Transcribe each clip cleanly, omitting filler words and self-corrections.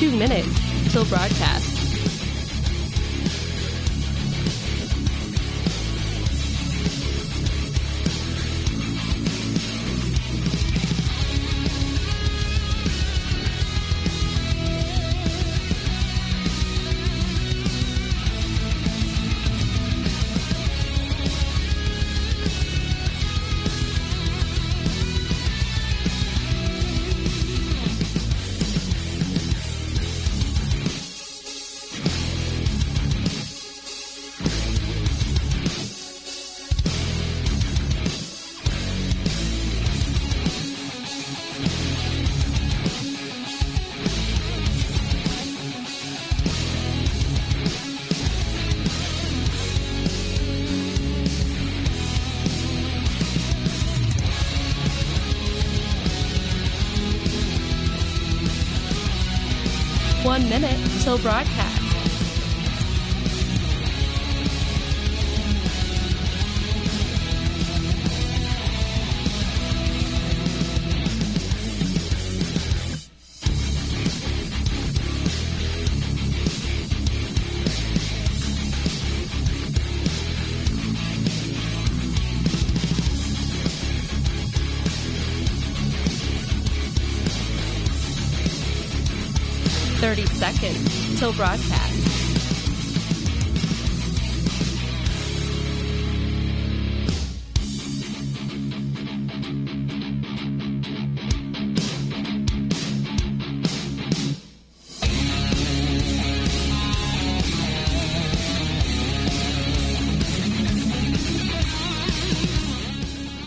2 minutes till broadcast. One minute till broadcast. Seconds till broadcast.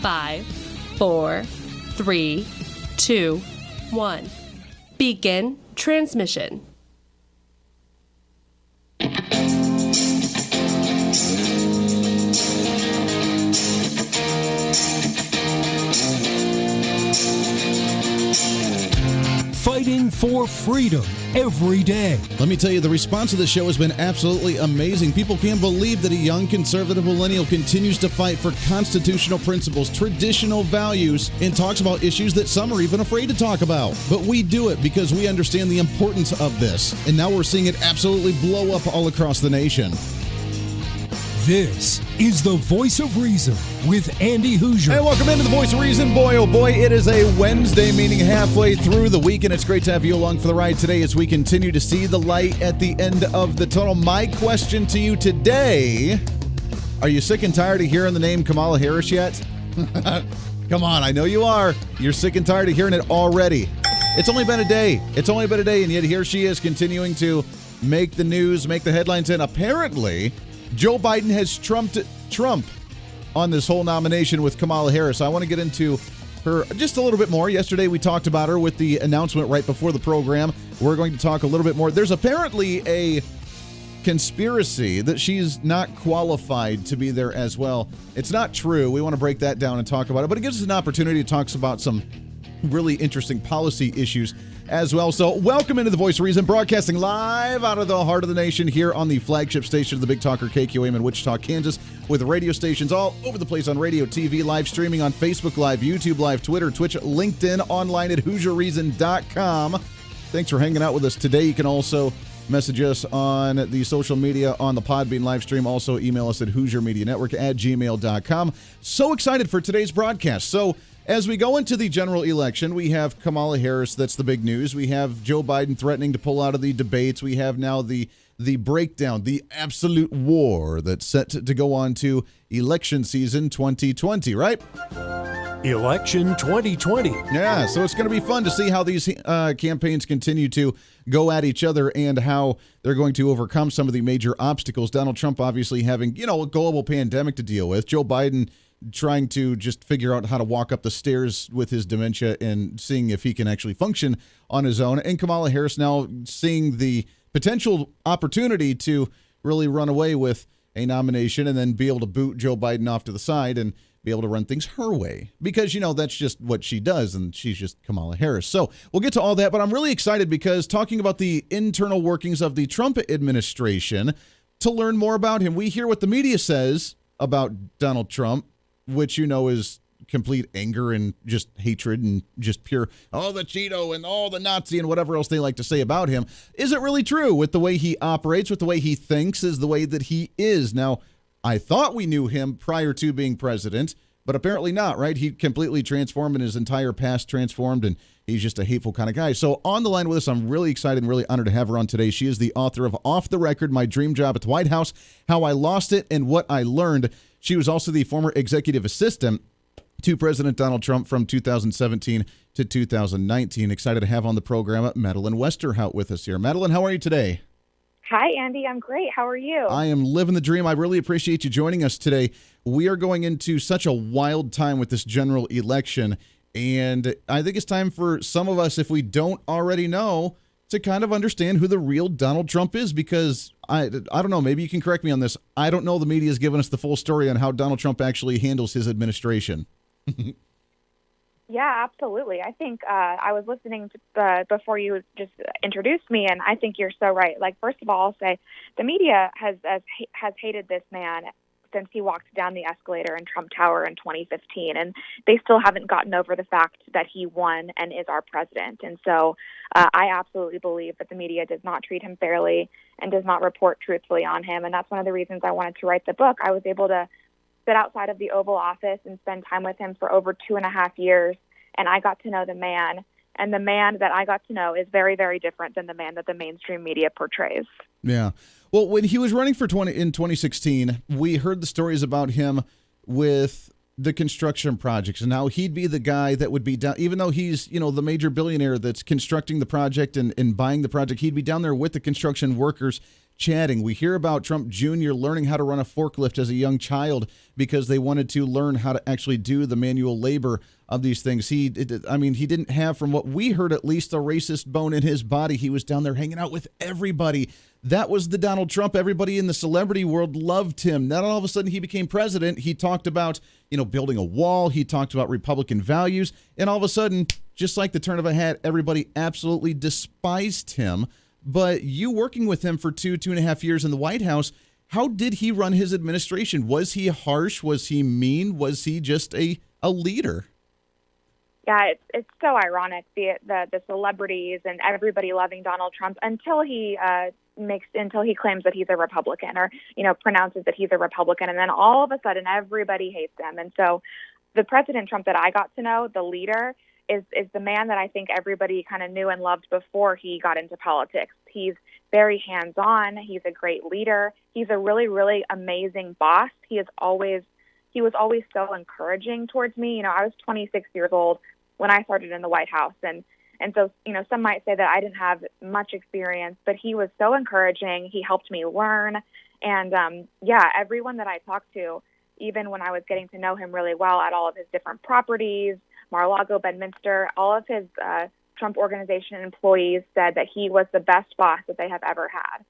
Five, 4, 3, 2, 1. Begin transmission. Fighting for freedom every day. Let me tell you, the response to the show has been absolutely amazing. People can't believe that a young conservative millennial continues to fight for constitutional principles, traditional values, and talks about issues that some are even afraid to talk about. But we do it because we understand the importance of this. And now we're seeing it absolutely blow up all across the nation. This is the Voice of Reason with Andy Hooser. Hey, welcome into the Voice of Reason. Boy, oh boy, it is a Wednesday, meaning halfway through the week, and it's great to have you along for the ride today as we continue to see the light at the end of the tunnel. My question to you today, are you sick and tired of hearing the name Kamala Harris yet? Come on, I know you are. You're sick and tired of hearing it already. It's only been a day. And yet here she is continuing to make the news, make the headlines, and apparently Joe Biden has trumped Trump on this whole nomination with Kamala Harris. I want to get into her just a little bit more. Yesterday we talked about her with the announcement right before the program. We're going to talk a little bit more. There's apparently a conspiracy that she's not qualified to be there as well. It's not true. We want to break that down and talk about it, but it gives us an opportunity to talk about some really interesting policy issues as well. So welcome into the Voice of Reason, broadcasting live out of the heart of the nation here on the flagship station of the Big Talker KQAM in Wichita, Kansas, with radio stations all over the place on radio, TV, live streaming on Facebook Live, YouTube Live, Twitter, Twitch, LinkedIn, online at HooserReason.com. Thanks for hanging out with us today. You can also message us on the social media on the Podbean live stream. Also email us at HooserMediaNetwork@gmail.com. So excited for today's broadcast. So as we go into the general election, we have Kamala Harris. That's the big news. We have Joe Biden threatening to pull out of the debates. We have now the breakdown, the absolute war that's set to go on to election season 2020, right? Election 2020. Yeah, so it's going to be fun to see how these campaigns continue to go at each other and how they're going to overcome some of the major obstacles. Donald Trump obviously having, a global pandemic to deal with. Joe Biden trying to just figure out how to walk up the stairs with his dementia and seeing if he can actually function on his own. And Kamala Harris now seeing the potential opportunity to really run away with a nomination and then be able to boot Joe Biden off to the side and be able to run things her way. Because, that's just what she does, and she's just Kamala Harris. So we'll get to all that, but I'm really excited because talking about the internal workings of the Trump administration, to learn more about him, we hear what the media says about Donald Trump, which is complete anger and just hatred and just pure, oh, the Cheeto and all the Nazi and whatever else they like to say about him, isn't really true with the way he operates, with the way he thinks, is the way that he is. Now, I thought we knew him prior to being president, but apparently not, right? He completely transformed and his entire past transformed, and he's just a hateful kind of guy. So on the line with us, I'm really excited and really honored to have her on today. She is the author of Off the Record, My Dream Job at the White House, How I Lost It, and What I Learned. She was also the former executive assistant to President Donald Trump from 2017 to 2019. Excited to have on the program Madeleine Westerhout with us here. Madeleine, how are you today? Hi, Andy. I'm great. How are you? I am living the dream. I really appreciate you joining us today. We are going into such a wild time with this general election, and I think it's time for some of us, if we don't already know, to kind of understand who the real Donald Trump is, because I don't know, maybe you can correct me on this. I don't know the media has given us the full story on how Donald Trump actually handles his administration. Yeah, absolutely. I think I was listening to, before you just introduced me, and I think you're so right. Like, first of all, I'll say the media has hated this man since he walked down the escalator in Trump Tower in 2015, and they still haven't gotten over the fact that he won and is our president. And so I absolutely believe that the media does not treat him fairly and does not report truthfully on him, and that's one of the reasons I wanted to write the book. I was able to sit outside of the Oval Office and spend time with him for over 2.5 years, and I got to know the man. And the man that I got to know is very, very different than the man that the mainstream media portrays. Yeah. Well, when he was running for in 2016, we heard the stories about him with the construction projects, and now he'd be the guy that would be down, even though he's, the major billionaire that's constructing the project and buying the project, he'd be down there with the construction workers chatting. We hear about Trump Jr. learning how to run a forklift as a young child because they wanted to learn how to actually do the manual labor of these things. He didn't have, from what we heard at least, a racist bone in his body. He was down there hanging out with everybody. That was the Donald Trump. Everybody in the celebrity world loved him. Then all of a sudden he became president. He talked about, building a wall. He talked about Republican values. And all of a sudden, just like the turn of a hat, everybody absolutely despised him. But you working with him for 2.5 years in the White House, how did he run his administration? Was he harsh? Was he mean? Was he just a leader? Yeah, it's so ironic, the celebrities and everybody loving Donald Trump until he claims that he's a Republican or pronounces that he's a Republican, and then all of a sudden everybody hates him. And so the President Trump that I got to know, the leader, is the man that I think everybody kind of knew and loved before he got into politics. He's very hands-on. He's a great leader. He's a really, really amazing boss. He was always so encouraging towards me. I was 26 years old when I started in the White House, and so some might say that I didn't have much experience, but he was so encouraging. He helped me learn, and everyone that I talked to, even when I was getting to know him really well at all of his different properties, Mar-a-Lago, Bedminster, all of his Trump Organization employees said that he was the best boss that they have ever had.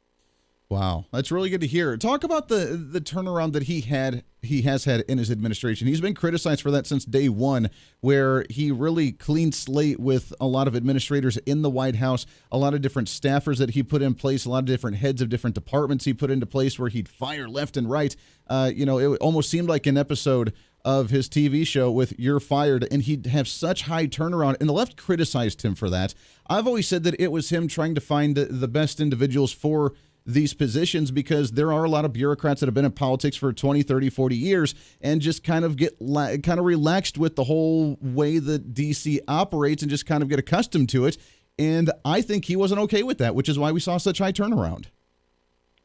Wow, that's really good to hear. Talk about the turnaround that he has had in his administration. He's been criticized for that since day one, where he really cleaned slate with a lot of administrators in the White House, a lot of different staffers that he put in place, a lot of different heads of different departments he put into place where he'd fire left and right. It almost seemed like an episode of his TV show with You're Fired, and he'd have such high turnaround, and the left criticized him for that. I've always said that it was him trying to find the best individuals for these positions, because there are a lot of bureaucrats that have been in politics for 20, 30, 40 years and just kind of get kind of relaxed with the whole way that DC operates and just kind of get accustomed to it. And I think he wasn't okay with that, which is why we saw such high turnaround.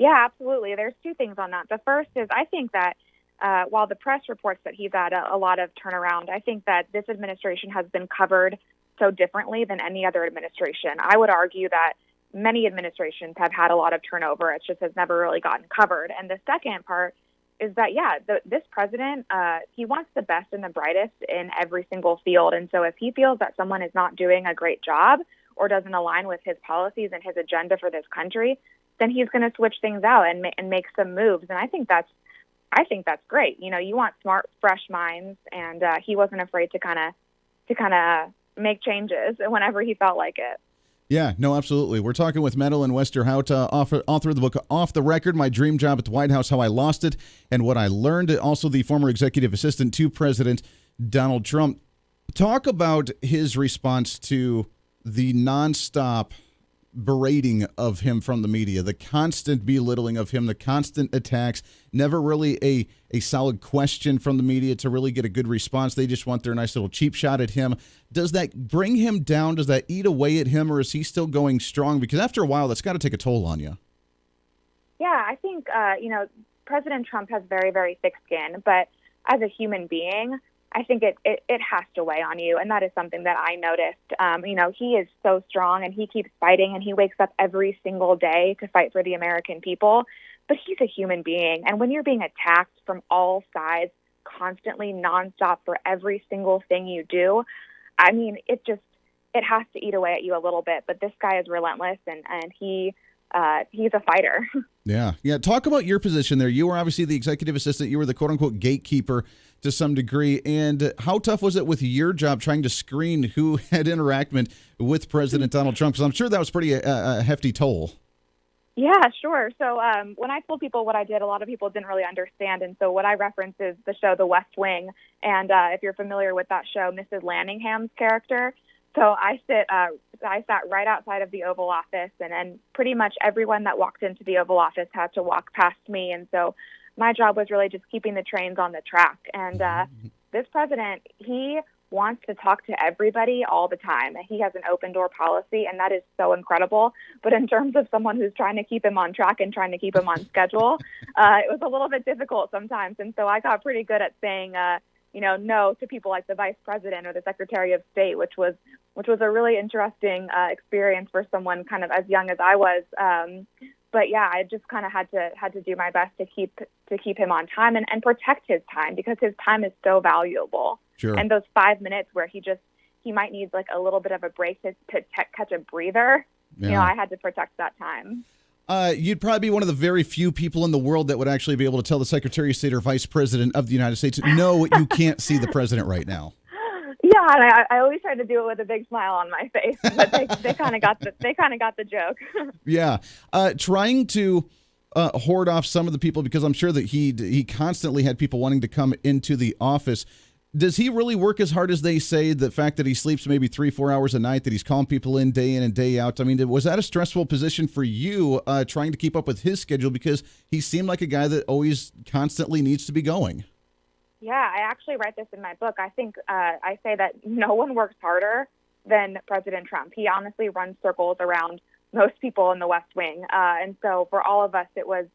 Yeah, absolutely. There's two things on that. The first is I think that while the press reports that he's had a lot of turnaround, I think that this administration has been covered so differently than any other administration. I would argue that many administrations have had a lot of turnover. It just has never really gotten covered. And the second part is that, this president, he wants the best and the brightest in every single field. And so if he feels that someone is not doing a great job or doesn't align with his policies and his agenda for this country, then he's going to switch things out and make some moves. And I think that's great. You want smart, fresh minds, and he wasn't afraid to kind of make changes whenever he felt like it. Yeah, no, absolutely. We're talking with Madeleine Westerhout, author of the book Off the Record, My Dream Job at the White House, How I Lost It, and What I Learned. Also the former executive assistant to President Donald Trump. Talk about his response to the nonstop berating of him from the media, the constant belittling of him, the constant attacks, never really a solid question from the media to really get a good response. They just want their nice little cheap shot at him. Does that bring him down? Does that eat away at him, or is he still going strong? Because after a while, that's got to take a toll on you. Yeah, I think, President Trump has very, very thick skin, but as a human being, I think it has to weigh on you, and that is something that I noticed. He is so strong, and he keeps fighting, and he wakes up every single day to fight for the American people, but he's a human being, and when you're being attacked from all sides constantly, nonstop for every single thing you do, I mean, it has to eat away at you a little bit, but this guy is relentless, and he's a fighter. Yeah. Talk about your position there. You were obviously the executive assistant. You were the quote-unquote gatekeeper to some degree. And how tough was it with your job trying to screen who had interaction with President Donald Trump? Because I'm sure that was pretty a hefty toll. Yeah, sure. So when I told people what I did, a lot of people didn't really understand. And so what I reference is the show The West Wing. And if you're familiar with that show, Mrs. Landingham's character. So I sat right outside of the Oval Office, and pretty much everyone that walked into the Oval Office had to walk past me. And so my job was really just keeping the trains on the track. And this president, he wants to talk to everybody all the time. He has an open door policy, and that is so incredible. But in terms of someone who's trying to keep him on track and trying to keep him on schedule, it was a little bit difficult sometimes. And so I got pretty good at saying, no to people like the vice president or the secretary of state, which was a really interesting experience for someone kind of as young as I was. But yeah, I just kind of had to do my best to keep him on time and protect his time, because his time is so valuable. Sure. And those 5 minutes where he might need like a little bit of a break to catch a breather. Yeah. I had to protect that time. You'd probably be one of the very few people in the world that would actually be able to tell the Secretary of State or Vice President of the United States, no, you can't see the president right now. Yeah, and I always try to do it with a big smile on my face, but they kind of got the joke. Yeah, trying to hoard off some of the people, because I'm sure that he constantly had people wanting to come into the office. Does he really work as hard as they say? The fact that he sleeps maybe 3-4 hours a night, that he's calling people in and day out. I mean, was that a stressful position for you, trying to keep up with his schedule? Because he seemed like a guy that always constantly needs to be going. Yeah, I actually write this in my book. I think I say that no one works harder than President Trump. He honestly runs circles around most people in the West Wing. And so for all of us, it was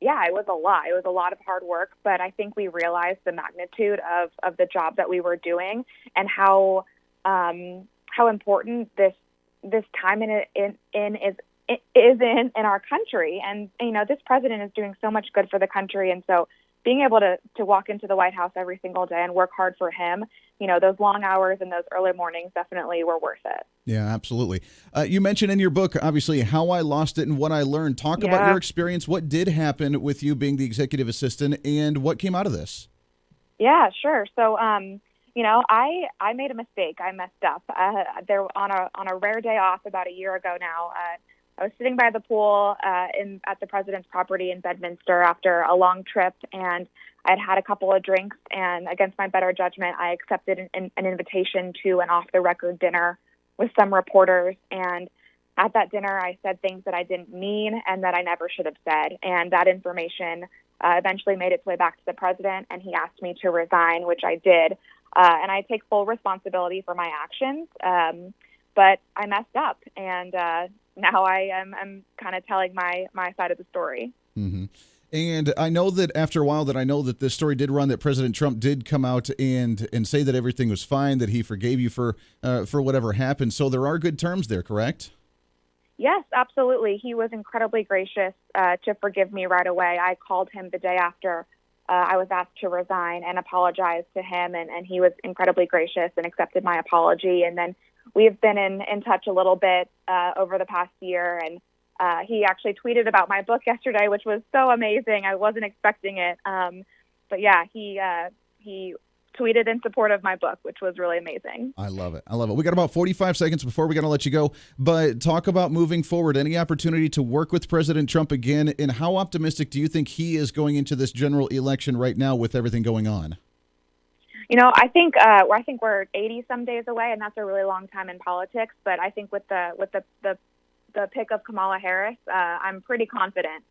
a lot. It was a lot of hard work, but I think we realized the magnitude of the job that we were doing and how important this time in our country. And, this president is doing so much good for the country. And so being able to walk into the White House every single day and work hard for him, those long hours and those early mornings definitely were worth it. Yeah, absolutely. You mentioned in your book, obviously, how I lost it and what I learned. Talk about your experience. What did happen with you being the executive assistant, and what came out of this? Yeah, sure. So, I made a mistake. I messed up. There on a rare day off about a year ago now. I was sitting by the pool at the president's property in Bedminster after a long trip, and I'd had a couple of drinks, and against my better judgment, I accepted an invitation to an off-the-record dinner with some reporters. And at that dinner, I said things that I didn't mean and that I never should have said. And that information eventually made its way back to the president, and he asked me to resign, which I did. And I take full responsibility for my actions, but I messed up, and now I'm kind of telling my side of the story. Mm-hmm. And I know that after a while that this story did run, that President Trump did come out and say that everything was fine, that he forgave you for whatever happened. So there are good terms there, correct? Yes, absolutely. He was incredibly gracious to forgive me right away. I called him the day after I was asked to resign and apologized to him, and he was incredibly gracious and accepted my apology. And then we've been in touch a little bit over the past year, and he actually tweeted about my book yesterday, which was so amazing. I wasn't expecting it. But yeah, he tweeted in support of my book, which was really amazing. I love it. We got about 45 seconds before we got to let you go, but talk about moving forward. Any opportunity to work with President Trump again, and how optimistic do you think he is going into this general election right now with everything going on? I think we're 80 some days away, and that's a really long time in politics. But I think with the pick of Kamala Harris, I'm pretty confident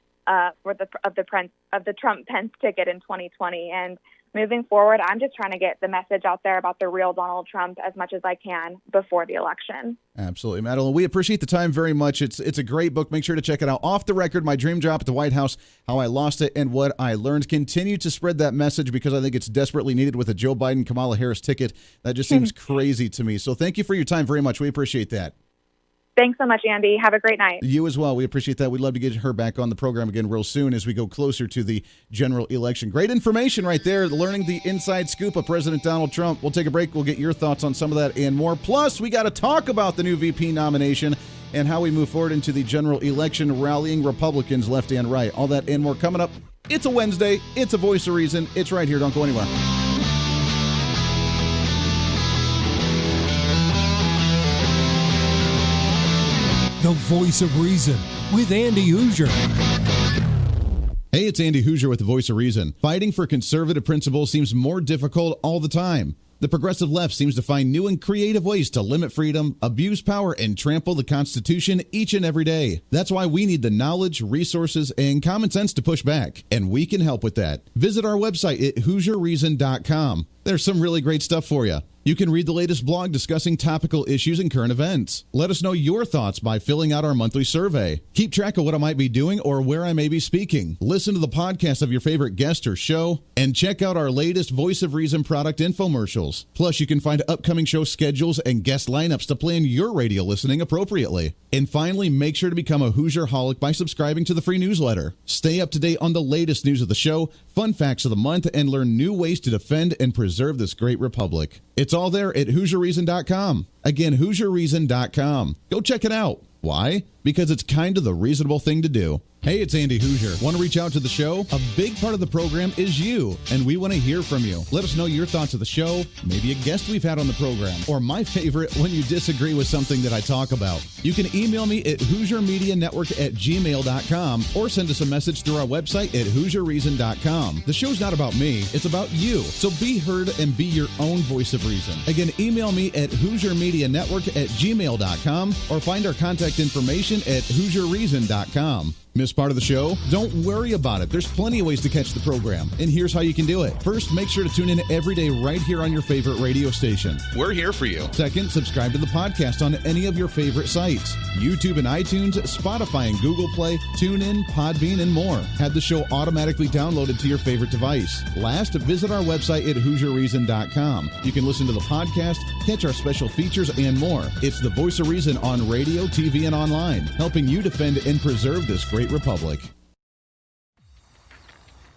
for the Trump-Pence ticket in 2020. And moving forward, I'm just trying to get the message out there about the real Donald Trump as much as I can before the election. Absolutely, Madeleine. We appreciate the time very much. It's a great book. Make sure to check it out. Off the Record, My Dream Job at the White House, How I Lost It and What I Learned. Continue to spread that message because I think it's desperately needed with a Joe Biden-Kamala Harris ticket. That just seems crazy to me. So thank you for your time very much. We appreciate that. Thanks so much, Andy. Have a great night. You as well. We appreciate that. We'd love to get her back on the program again real soon as we go closer to the general election. Great information right there, learning the inside scoop of President Donald Trump. We'll take a break. We'll get your thoughts on some of that and more. Plus, we got to talk about the new VP nomination and how we move forward into the general election, rallying Republicans left and right. All that and more coming up. It's a Wednesday. It's a Voice of Reason. It's right here. Don't go anywhere. The Voice of Reason with Andy Hooser. Hey, it's Andy Hooser with the Voice of Reason. Fighting for conservative principles seems more difficult all the time. The progressive left seems to find new and creative ways to limit freedom, abuse power, and trample the Constitution each and every day. That's why we need the knowledge, resources, and common sense to push back, and we can help with that. Visit our website at HooserReason.com. There's some really great stuff for you. You can read the latest blog discussing topical issues and current events. Let us know your thoughts by filling out our monthly survey. Keep track of what I might be doing or where I may be speaking. Listen to the podcast of your favorite guest or show, and check out our latest Voice of Reason product infomercials. Plus, you can find upcoming show schedules and guest lineups to plan your radio listening appropriately. And finally, make sure to become a Hoosier-holic by subscribing to the free newsletter. Stay up to date on the latest news of the show, fun facts of the month, and learn new ways to defend and preserve this great republic. It's all there at HooserReason.com. Again, HooserReason.com. Go check it out. Why? Because it's kind of the reasonable thing to do. Hey, it's Andy Hooser. Want to reach out to the show? A big part of the program is you, and we want to hear from you. Let us know your thoughts of the show, maybe a guest we've had on the program, or my favorite, when you disagree with something that I talk about. You can email me at HooserMediaNetwork@gmail.com or send us a message through our website at HooserReason.com. The show's not about me, it's about you. So be heard and be your own voice of reason. Again, email me at HooserMediaNetwork@gmail.com or find our contact information at HooserReason.com. Miss part of the show? Don't worry about it. There's plenty of ways to catch the program, and here's how you can do it. First, make sure to tune in every day right here on your favorite radio station. We're here for you. Second, subscribe to the podcast on any of your favorite sites. YouTube and iTunes, Spotify and Google Play, TuneIn, Podbean, and more. Have the show automatically downloaded to your favorite device. Last, visit our website at HooserReason.com. You can listen to the podcast, catch our special features, and more. It's the Voice of Reason on radio, TV, and online, helping you defend and preserve this great republic.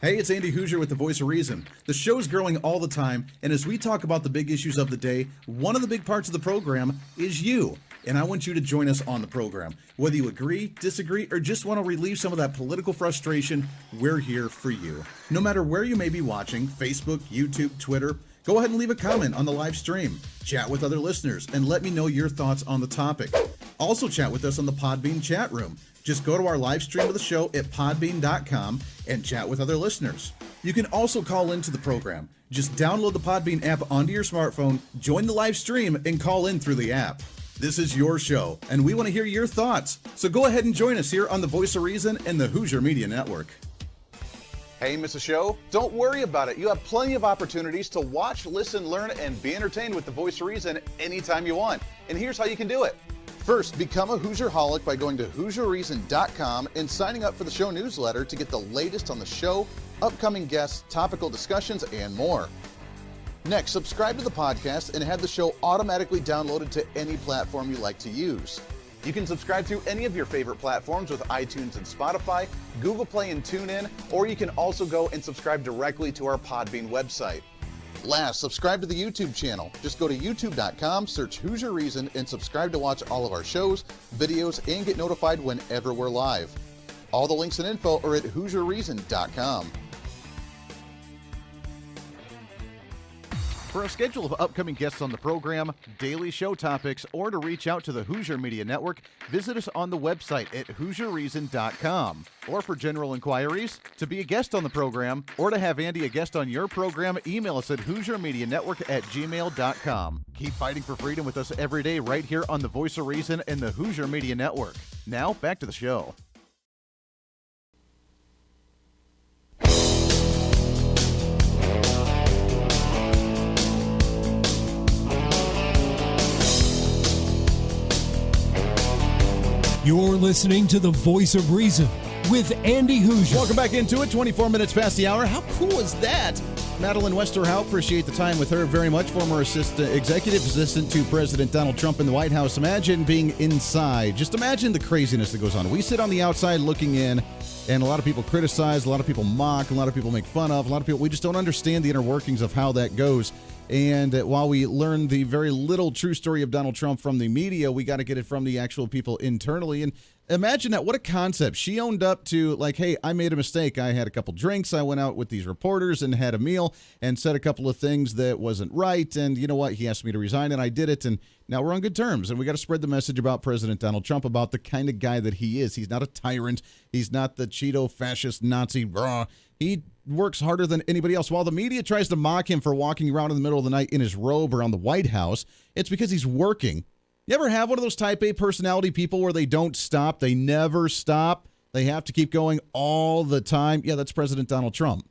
Hey, it's Andy Hooser with the Voice of Reason. The show's growing all the time, and as we talk about the big issues of the day, one of the big parts of the program is you. And I want you to join us on the program. Whether you agree, disagree, or just want to relieve some of that political frustration, we're here for you. No matter where you may be watching, Facebook, YouTube, Twitter, go ahead and leave a comment on the live stream. Chat with other listeners and let me know your thoughts on the topic. Also chat with us on the Podbean chat room. Just go to our live stream of the show at podbean.com and chat with other listeners. You can also call into the program. Just download the Podbean app onto your smartphone, join the live stream, and call in through the app. This is your show, and we want to hear your thoughts. So go ahead and join us here on the Voice of Reason and the Hooser Media Network. Hey, miss a show? Don't worry about it. You have plenty of opportunities to watch, listen, learn, and be entertained with the Voice of Reason anytime you want. And here's how you can do it. First, become a Hoosier-holic by going to HooserReason.com and signing up for the show newsletter to get the latest on the show, upcoming guests, topical discussions, and more. Next, subscribe to the podcast and have the show automatically downloaded to any platform you like to use. You can subscribe through any of your favorite platforms with iTunes and Spotify, Google Play and TuneIn, or you can also go and subscribe directly to our Podbean website. Last, subscribe to the YouTube channel. Just go to youtube.com, search Hooser Reason, and subscribe to watch all of our shows, videos, and get notified whenever we're live. All the links and info are at HooserReason.com. For a schedule of upcoming guests on the program, daily show topics, or to reach out to the Hooser Media Network, visit us on the website at HooserReason.com. Or for general inquiries, to be a guest on the program, or to have Andy a guest on your program, email us at HooserMediaNetwork@gmail.com. Keep fighting for freedom with us every day right here on the Voice of Reason and the Hooser Media Network. Now, back to the show. You're listening to the Voice of Reason with Andy Hooser. Welcome back into it. 24 minutes past the hour. How cool is that? Madeleine Westerhout, appreciate the time with her very much. Former executive assistant to President Donald Trump in the White House. Imagine being inside. Just imagine the craziness that goes on. We sit on the outside looking in, and a lot of people criticize, a lot of people mock, a lot of people make fun of, a lot of people, we just don't understand the inner workings of how that goes. And while we learn the very little true story of Donald Trump from the media, we got to get it from the actual people internally. And imagine that. What a concept. She owned up to, like, hey, I made a mistake. I had a couple drinks. I went out with these reporters and had a meal and said a couple of things that wasn't right. And you know what? He asked me to resign, and I did it. And now we're on good terms. And we got to spread the message about President Donald Trump, about the kind of guy that he is. He's not a tyrant. He's not the Cheeto fascist Nazi. Rah. He works harder than anybody else. While the media tries to mock him for walking around in the middle of the night in his robe around the White House, it's because he's working. You ever have one of those type A personality people where they don't stop? They never stop. They have to keep going all the time. Yeah, that's President Donald Trump.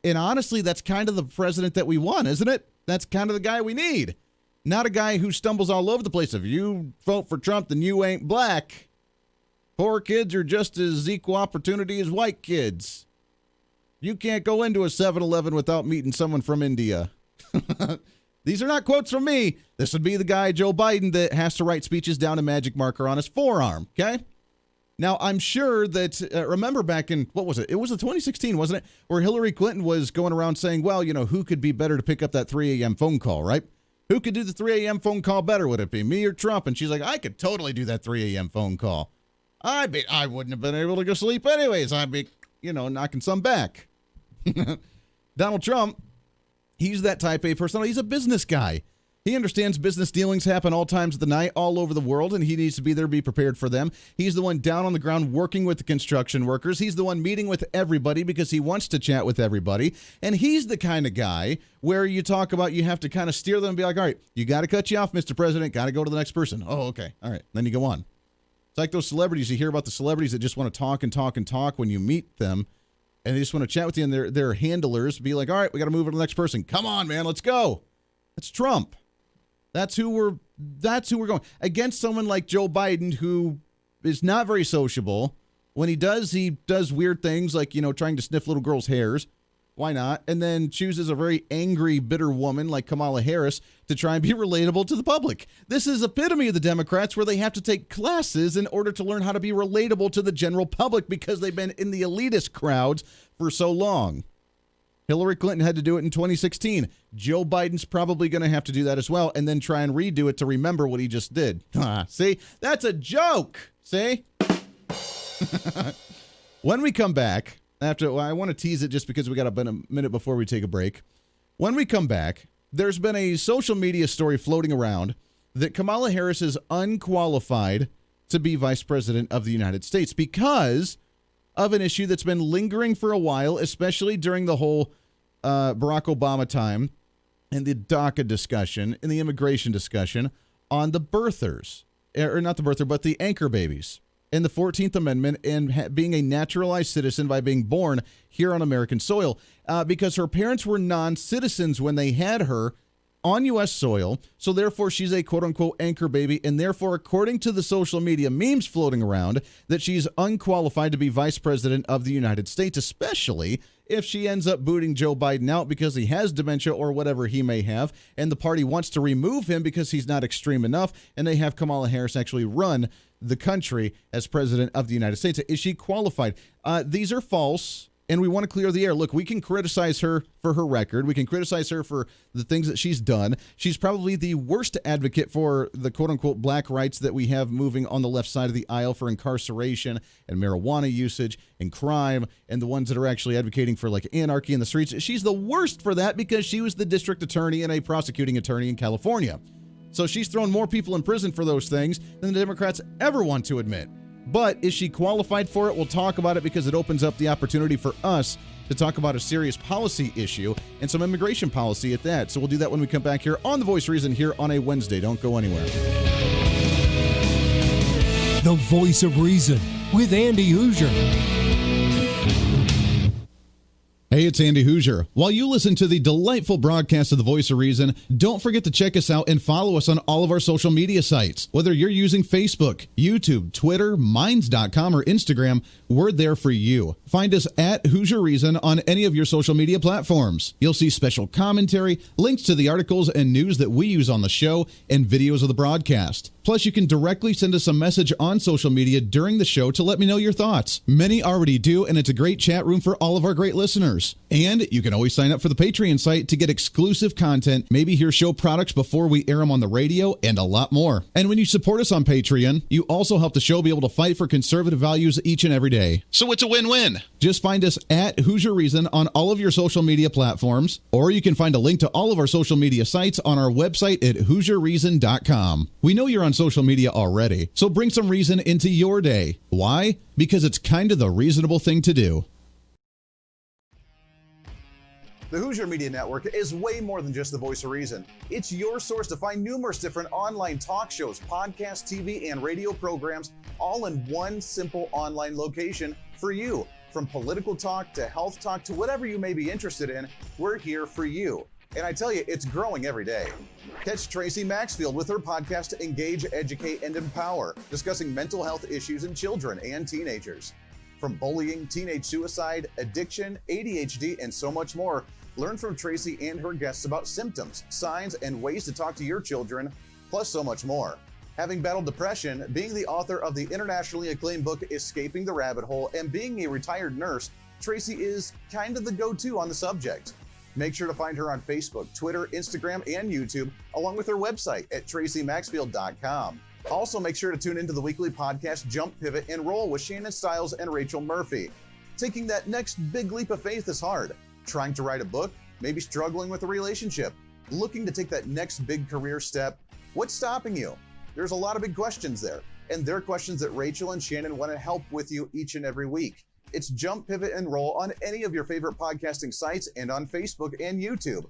And honestly, that's kind of the president that we want, isn't it? That's kind of the guy we need. Not a guy who stumbles all over the place. If you vote for Trump, then you ain't black. Poor kids are just as equal opportunity as white kids. You can't go into a 7-Eleven without meeting someone from India. These are not quotes from me. This would be the guy, Joe Biden, that has to write speeches down a magic marker on his forearm, okay? Now, I'm sure that, remember back in, what was it? It was the 2016, wasn't it? Where Hillary Clinton was going around saying, well, you know, who could be better to pick up that 3 a.m. phone call, right? Who could do the 3 a.m. phone call better? Would it be me or Trump? And she's like, I could totally do that 3 a.m. phone call. I wouldn't have been able to go sleep anyways. I'd be, knocking some back. Donald Trump, he's that type A personality. He's a business guy. He understands business dealings happen all times of the night, all over the world, and he needs to be there to be prepared for them. He's the one down on the ground working with the construction workers. He's the one meeting with everybody because he wants to chat with everybody. And he's the kind of guy where you talk about you have to kind of steer them and be like, all right, you got to cut you off, Mr. President. Got to go to the next person. Oh, okay. All right. Then you go on. It's like those celebrities. You hear about the celebrities that just want to talk and talk and talk when you meet them. And they just want to chat with you, and their handlers be like, all right, we got to move on to the next person. Come on, man, let's go. That's Trump. That's who we're going. Against someone like Joe Biden, who is not very sociable. When he does weird things like, trying to sniff little girls' hairs. Why not? And then chooses a very angry, bitter woman like Kamala Harris to try and be relatable to the public. This is epitome of the Democrats, where they have to take classes in order to learn how to be relatable to the general public because they've been in the elitist crowds for so long. Hillary Clinton had to do it in 2016. Joe Biden's probably going to have to do that as well, and then try and redo it to remember what he just did. See? That's a joke. See? When we come back, I want to tease it just because we got about a minute before we take a break. When we come back, there's been a social media story floating around that Kamala Harris is unqualified to be vice president of the United States because of an issue that's been lingering for a while, especially during the whole Barack Obama time and the DACA discussion and the immigration discussion on the birthers, or not the birther, but the anchor babies. In the 14th Amendment and being a naturalized citizen by being born here on American soil because her parents were non-citizens when they had her on U.S. soil. So therefore, she's a quote-unquote anchor baby. And therefore, according to the social media memes floating around, that she's unqualified to be vice president of the United States, especially if she ends up booting Joe Biden out because he has dementia or whatever he may have. And the party wants to remove him because he's not extreme enough. And they have Kamala Harris actually run the country as president of the United States. Is she qualified? These are false. And we want to clear the air. Look, we can criticize her for her record. We can criticize her for the things that she's done. She's probably the worst advocate for the quote-unquote black rights that we have moving on the left side of the aisle for incarceration and marijuana usage and crime, and the ones that are actually advocating for like anarchy in the streets. She's the worst for that because she was the district attorney and a prosecuting attorney in California. So she's thrown more people in prison for those things than the Democrats ever want to admit. But is she qualified for it? We'll talk about it because it opens up the opportunity for us to talk about a serious policy issue and some immigration policy at that. So we'll do that when we come back here on The Voice of Reason here on a Wednesday. Don't go anywhere. The Voice of Reason with Andy Hooser. Hey, it's Andy Hooser. While you listen to the delightful broadcast of The Voice of Reason, don't forget to check us out and follow us on all of our social media sites. Whether you're using Facebook, YouTube, Twitter, Minds.com, or Instagram, we're there for you. Find us at Hooser Reason on any of your social media platforms. You'll see special commentary, links to the articles and news that we use on the show, and videos of the broadcast. Plus, you can directly send us a message on social media during the show to let me know your thoughts. Many already do, and it's a great chat room for all of our great listeners. And you can always sign up for the Patreon site to get exclusive content, maybe hear show products before we air them on the radio, and a lot more. And when you support us on Patreon, you also help the show be able to fight for conservative values each and every day. So it's a win-win. Just find us at Hooser Reason on all of your social media platforms, or you can find a link to all of our social media sites on our website at HooserReason.com. We know you're on social media already, so bring some reason into your day. Why? Because it's kind of the reasonable thing to do. The Hooser Media Network is way more than just the voice of reason. It's your source to find numerous different online talk shows, podcasts, TV, and radio programs, all in one simple online location for you. From political talk to health talk to whatever you may be interested in, we're here for you. And I tell you, it's growing every day. Catch Tracy Maxfield with her podcast Engage, Educate, and Empower, discussing mental health issues in children and teenagers. From bullying, teenage suicide, addiction, ADHD, and so much more, learn from Tracy and her guests about symptoms, signs, and ways to talk to your children, plus so much more. Having battled depression, being the author of the internationally acclaimed book Escaping the Rabbit Hole, and being a retired nurse, Tracy is kind of the go-to on the subject. Make sure to find her on Facebook, Twitter, Instagram, and YouTube, along with her website at tracymaxfield.com. Also, make sure to tune into the weekly podcast Jump, Pivot, and Roll with Shannon Stiles and Rachel Murphy. Taking that next big leap of faith is hard. Trying to write a book, maybe struggling with a relationship, looking to take that next big career step. What's stopping you? There's a lot of big questions there, and they're questions that Rachel and Shannon want to help with you each and every week. It's Jump, Pivot, and Roll on any of your favorite podcasting sites and on Facebook and YouTube.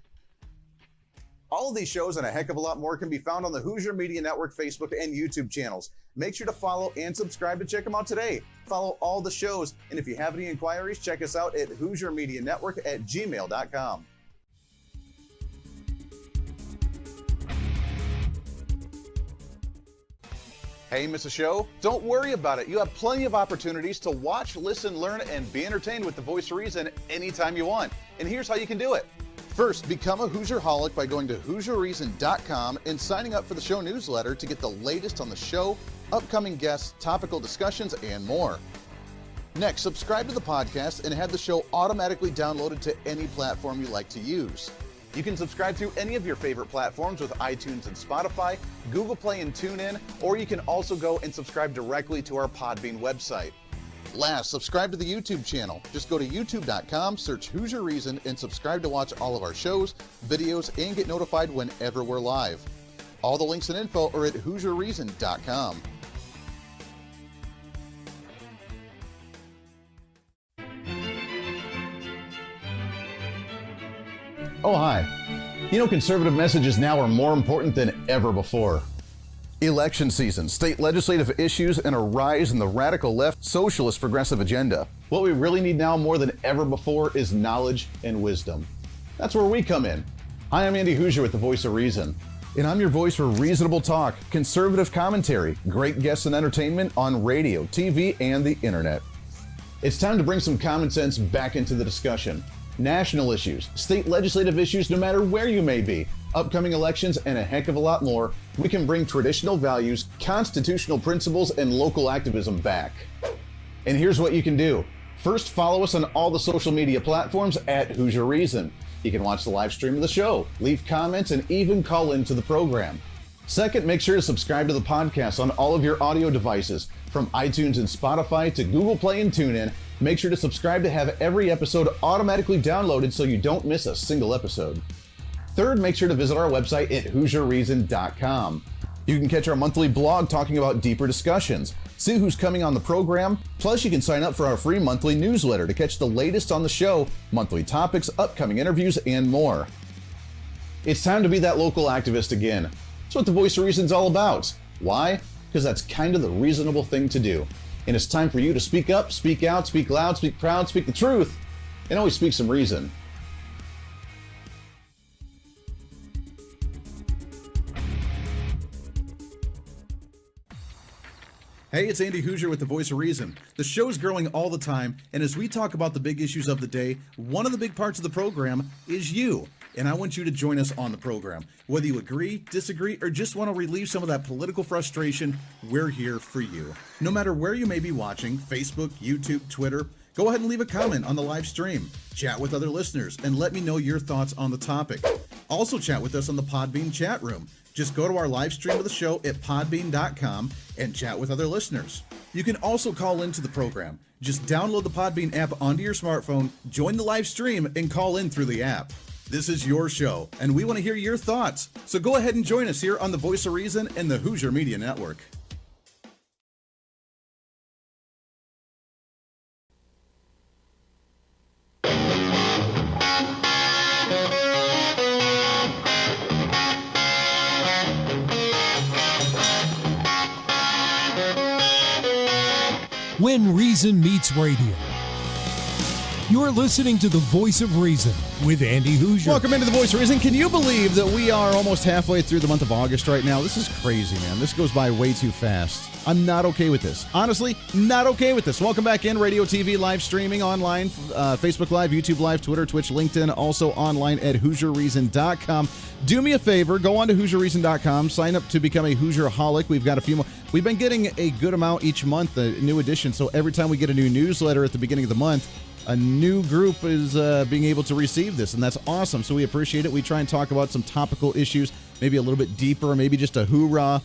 All of these shows and a heck of a lot more can be found on the Hooser Media Network Facebook and YouTube channels. Make sure to follow and subscribe to check them out today. Follow all the shows, and if you have any inquiries, check us out at HooserMediaNetwork@gmail.com. Hey, miss a show? Don't worry about it. You have plenty of opportunities to watch, listen, learn, and be entertained with The Voice of Reason anytime you want. And here's how you can do it. First, become a Hooserholic by going to HooserReason.com and signing up for the show newsletter to get the latest on the show, upcoming guests, topical discussions, and more. Next, subscribe to the podcast and have the show automatically downloaded to any platform you like to use. You can subscribe through any of your favorite platforms with iTunes and Spotify, Google Play and TuneIn, or you can also go and subscribe directly to our Podbean website. Last, subscribe to the YouTube channel. Just go to youtube.com, search Hooser Reason, and subscribe to watch all of our shows, videos, and get notified whenever we're live. All the links and info are at HooserReason.com. Oh, hi. You know, conservative messages now are more important than ever before. Election season, state legislative issues, and a rise in the radical left socialist progressive agenda. What we really need now more than ever before is knowledge and wisdom. That's where we come in. Hi, I'm Andy Hooser with The Voice of Reason. And I'm your voice for reasonable talk, conservative commentary, great guests and entertainment on radio, TV, and the internet. It's time to bring some common sense back into the discussion. National issues, state legislative issues, no matter where you may be, upcoming elections, and a heck of a lot more, we can bring traditional values, constitutional principles, and local activism back. And here's what you can do. First, follow us on all the social media platforms at Hooser Reason. You can watch the live stream of the show, leave comments, and even call into the program. Second, make sure to subscribe to the podcast on all of your audio devices, from iTunes and Spotify to Google Play and TuneIn. Make sure to subscribe to have every episode automatically downloaded so you don't miss a single episode. Third, make sure to visit our website at HooserReason.com. You can catch our monthly blog talking about deeper discussions, see who's coming on the program, plus you can sign up for our free monthly newsletter to catch the latest on the show, monthly topics, upcoming interviews, and more. It's time to be that local activist again. That's what the Voice of Reason's all about. Why? Because that's kind of the reasonable thing to do. And it's time for you to speak up, speak out, speak loud, speak proud, speak the truth, and always speak some reason. Hey, it's Andy Hooser with the Voice of Reason. The show's growing all the time, and as we talk about the big issues of the day, one of the big parts of the program is you. And I want you to join us on the program. Whether you agree, disagree, or just want to relieve some of that political frustration, we're here for you. No matter where you may be watching, Facebook, YouTube, Twitter, go ahead and leave a comment on the live stream. Chat with other listeners and let me know your thoughts on the topic. Also chat with us on the Podbean chat room. Just go to our live stream of the show at podbean.com and chat with other listeners. You can also call into the program. Just download the Podbean app onto your smartphone, join the live stream, and call in through the app. This is your show, and we want to hear your thoughts. So go ahead and join us here on the Voice of Reason and the Hooser Media Network. When Reason Meets Radio. You're listening to the Voice of Reason with Andy Hooser. Welcome into the Voice of Reason. Can you believe that we are almost halfway through the month of August right now? This is crazy, man. This goes by way too fast. I'm not okay with this. Honestly, not okay with this. Welcome back in. Radio, TV, live streaming, online, Facebook Live, YouTube Live, Twitter, Twitch, LinkedIn, also online at HooserReason.com. Do me a favor. Go on to HooserReason.com. Sign up to become a Hoosier-holic. We've got a few more. We've been getting a good amount each month, a new edition. So every time we get a new newsletter at the beginning of the month, a new group is being able to receive this, and that's awesome. So we appreciate it. We try and talk about some topical issues, maybe a little bit deeper, maybe just a hoorah,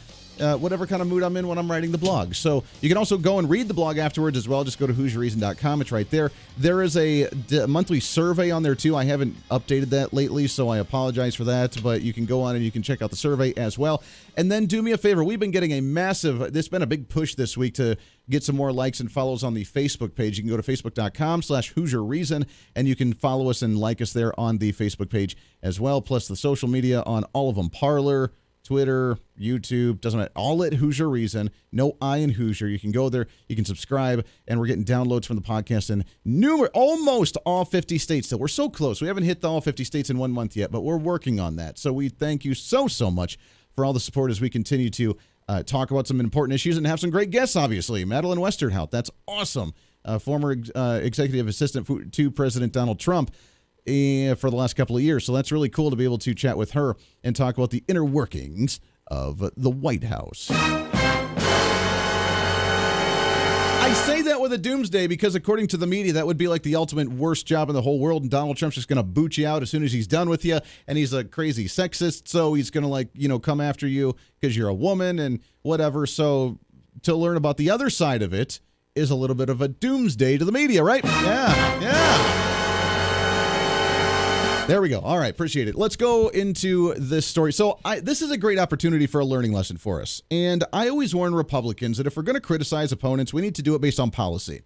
whatever kind of mood I'm in when I'm writing the blog. So you can also go and read the blog afterwards as well. Just go to HooserReason.com. It's right there. There is a monthly survey on there, too. I haven't updated that lately, so I apologize for that. But you can go on and you can check out the survey as well. And then do me a favor. We've been getting there's been a big push this week to get some more likes and follows on the Facebook page. You can go to facebook.com/HooserReason, and you can follow us and like us there on the Facebook page as well. Plus the social media on all of them. Parler, Twitter, YouTube, doesn't matter. All at Hooser Reason. No I in Hoosier. You can go there. You can subscribe, and we're getting downloads from the podcast in almost all 50 states still. We're so close. We haven't hit all 50 states in 1 month yet, but we're working on that. So we thank you so much for all the support as we continue to talk about some important issues and have some great guests, obviously. Madeleine Westerhout, that's awesome. Former executive assistant to President Donald Trump for the last couple of years. So that's really cool to be able to chat with her and talk about the inner workings of the White House. I say that with a doomsday because according to the media, that would be like the ultimate worst job in the whole world, and Donald Trump's just going to boot you out as soon as he's done with you, and he's a crazy sexist, so he's going to come after you because you're a woman and whatever. So to learn about the other side of it is a little bit of a doomsday to the media, right? Yeah. There we go. All right. Appreciate it. Let's go into this story. So this is a great opportunity for a learning lesson for us. And I always warn Republicans that if we're going to criticize opponents, we need to do it based on policy,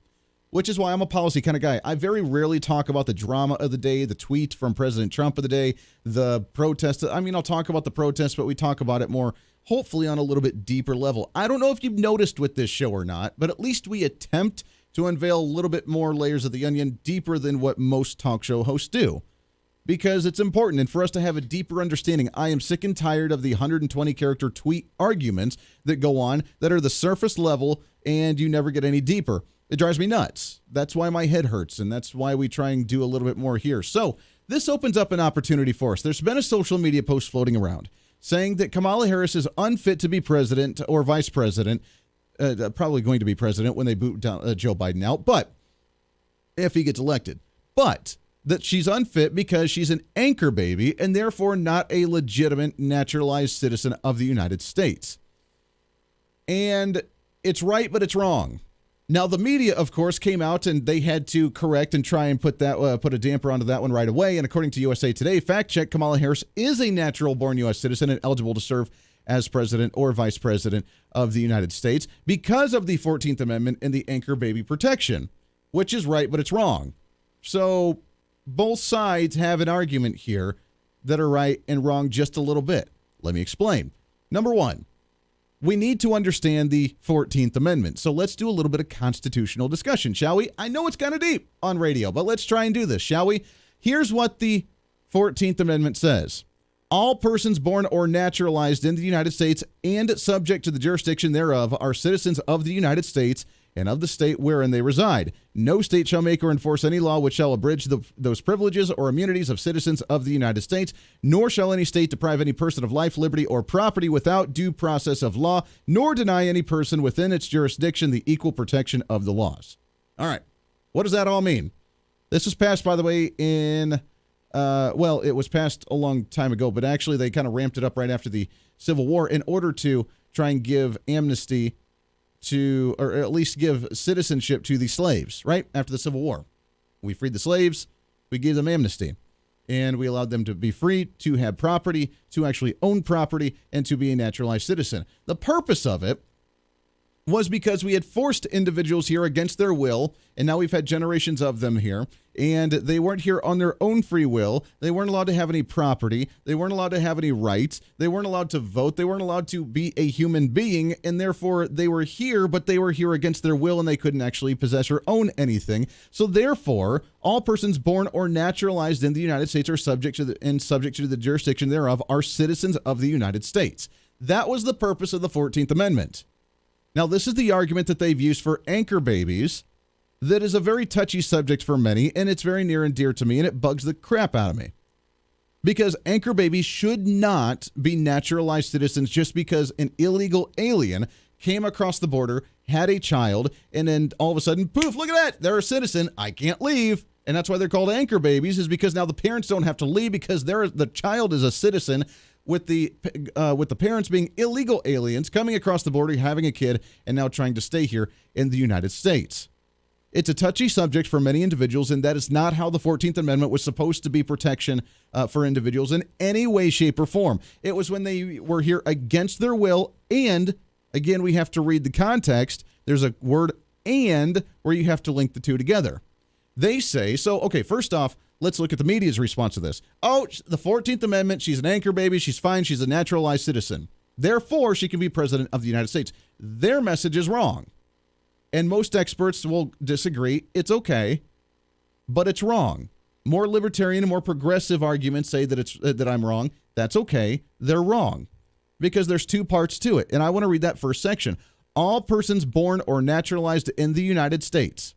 which is why I'm a policy kind of guy. I very rarely talk about the drama of the day, the tweet from President Trump of the day, the protest. I mean, I'll talk about the protest, but we talk about it more, hopefully on a little bit deeper level. I don't know if you've noticed with this show or not, but at least we attempt to unveil a little bit more layers of the onion deeper than what most talk show hosts do. Because it's important, and for us to have a deeper understanding. I am sick and tired of the 120-character tweet arguments that go on that are the surface level, and you never get any deeper. It drives me nuts. That's why my head hurts, and that's why we try and do a little bit more here. So this opens up an opportunity for us. There's been a social media post floating around saying that Kamala Harris is unfit to be president or vice president, probably going to be president when they boot down, Joe Biden out, but if he gets elected. But that she's unfit because she's an anchor baby and therefore not a legitimate naturalized citizen of the United States. And it's right, but it's wrong. Now, the media, of course, came out and they had to correct and try and put a damper onto that one right away. And according to USA Today, fact check, Kamala Harris is a natural-born U.S. citizen and eligible to serve as president or vice president of the United States because of the 14th Amendment and the anchor baby protection, which is right, but it's wrong. So both sides have an argument here that are right and wrong just a little bit. Let me explain. Number one, we need to understand the 14th Amendment. So let's do a little bit of constitutional discussion, shall we? I know it's kind of deep on radio, but let's try and do this, shall we? Here's what the 14th Amendment says. All persons born or naturalized in the United States and subject to the jurisdiction thereof are citizens of the United States and of the state wherein they reside. No state shall make or enforce any law which shall abridge those privileges or immunities of citizens of the United States, nor shall any state deprive any person of life, liberty, or property without due process of law, nor deny any person within its jurisdiction the equal protection of the laws. All right. What does that all mean? This was passed, by the way, in, it was passed a long time ago, but actually they kind of ramped it up right after the Civil War in order to try and give amnesty to, or at least give citizenship to the slaves, right? After the Civil War. We freed the slaves, we gave them amnesty, and we allowed them to be free, to have property, to actually own property, and to be a naturalized citizen. The purpose of it was because we had forced individuals here against their will, and now we've had generations of them here, and they weren't here on their own free will. They weren't allowed to have any property. They weren't allowed to have any rights. They weren't allowed to vote. They weren't allowed to be a human being, and therefore they were here, but they were here against their will, and they couldn't actually possess or own anything. So therefore, all persons born or naturalized in the United States are subject to the jurisdiction thereof are citizens of the United States. That was the purpose of the 14th Amendment. Now, this is the argument that they've used for anchor babies that is a very touchy subject for many, and it's very near and dear to me, and it bugs the crap out of me. Because anchor babies should not be naturalized citizens just because an illegal alien came across the border, had a child, and then all of a sudden, poof, look at that, they're a citizen, I can't leave. And that's why they're called anchor babies, is because now the parents don't have to leave because the child is a citizen, with the parents being illegal aliens coming across the border, having a kid, and now trying to stay here in the United States. It's a touchy subject for many individuals, and that is not how the 14th Amendment was supposed to be protection for individuals in any way, shape, or form. It was when they were here against their will, and, again, we have to read the context. There's a word "and" where you have to link the two together. They say, so, okay, first off, let's look at the media's response to this. Oh, the 14th Amendment, she's an anchor baby, she's fine, she's a naturalized citizen. Therefore, she can be president of the United States. Their message is wrong. And most experts will disagree. It's okay, but it's wrong. More libertarian and more progressive arguments say that I'm wrong. That's okay. They're wrong because there's two parts to it. And I want to read that first section. All persons born or naturalized in the United States.